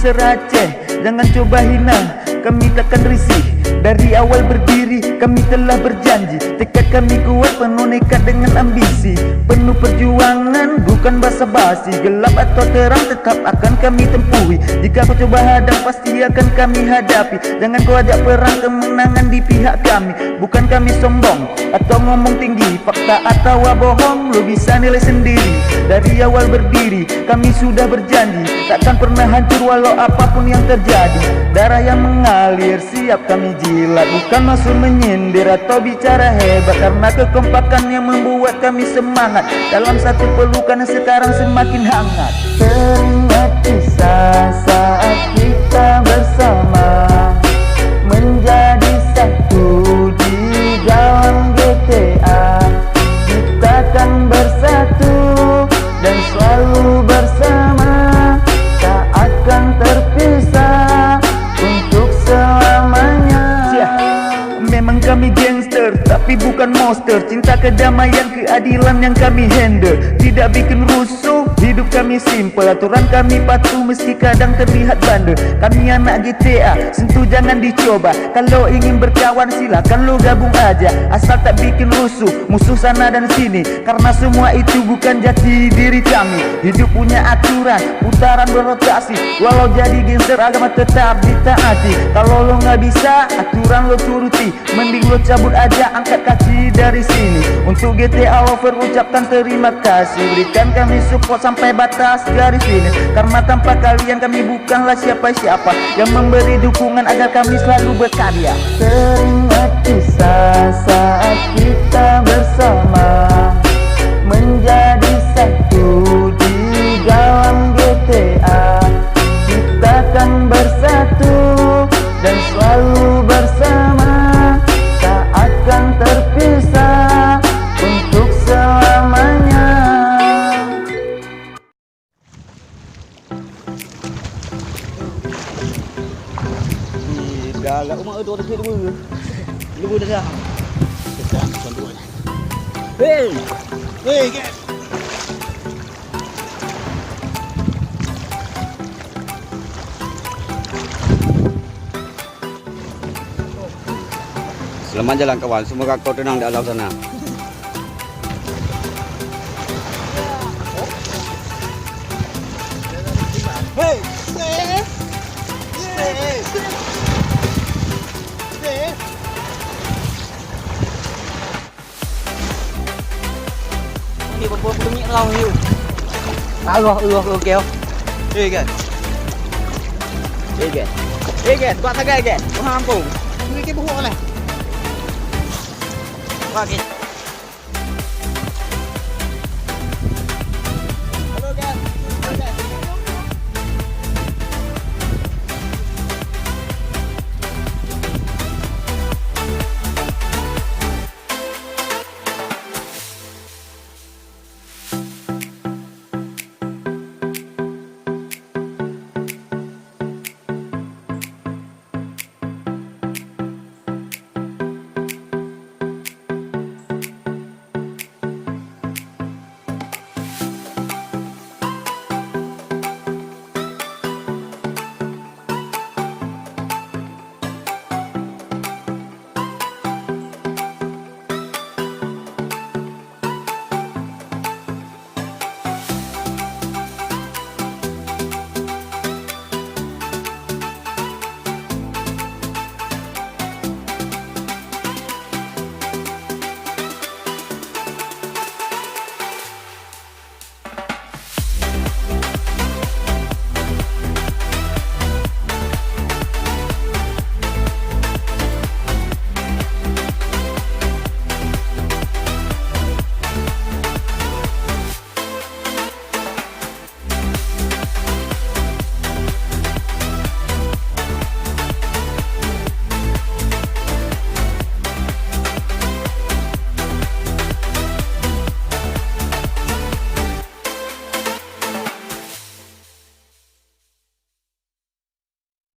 seraceh, jangan coba hina, kami takkan risih. Dari awal berdiri kami telah berjanji, tekad kami kuat penuh nekat dengan ambisi. Penuh perjuangan bukan basa-basi, gelap atau terang tetap akan kami tempuhi. Jika kau coba hadang pasti akan kami hadapi. Jangan kau ajak perang, kemenangan di pihak kami. Bukan kami sombong atau ngomong tinggi, fakta atau bohong lo bisa nilai sendiri. Dari awal berdiri kami sudah berjanji, takkan pernah hancur walau apapun yang terjadi. Darah yang mengalir siap kami jilat, bukan maksud menyindir atau bicara hebat, karena kekompakan yang membuat kami semangat dalam satu pelukan yang sekarang semakin hangat. Teringat kisah saat kita bersama, menjadi satu di dalam GTA. Kita akan bersatu dan selalu bersama, tak akan terpisah untuk selamanya. Memang kami gangster tapi bukan monster, cinta kedamaian keadilan yang kami handle. Tidak bikin rusuh, hidup kami simple, aturan kami patuh meski kadang terlihat bandel. Kami anak GTA, sentuh jangan dicoba. Kalau ingin berkawan silakan lo gabung aja, asal tak bikin rusuh musuh sana dan sini, karena semua itu bukan jati diri kami. Hidup punya aturan, putaran berotasi, walau jadi gangster agama tetap ditaati. Kalau lo nggak bisa aturan lo turuti, mending lo cabut aja, angkat kaki dari sini. Untuk GTA lover ucapkan terima kasih, berikan kami support sampai batas garis ini, karena tanpa kalian kami bukanlah siapa-siapa yang memberi dukungan agar kami selalu berkarya. Teringat kisah saat kita bersama, menjadi satu di dalam GTA. Kita akan bersatu dan selalu bersama, tak akan terpisah untuk selamanya. Galak umat tu dekat dulu. Dulu dah. Dekat tuan dua. Hey. Hey, get. Selamat jalan kawan, semoga kau tenang di alam sana. Hey, hey, hey. Ni berbuat bunyi kau hiu. Allah kau. Hey kan. Hey kan, buat tagay kan. Kau hampung. Ni ke buhok lah. Wah,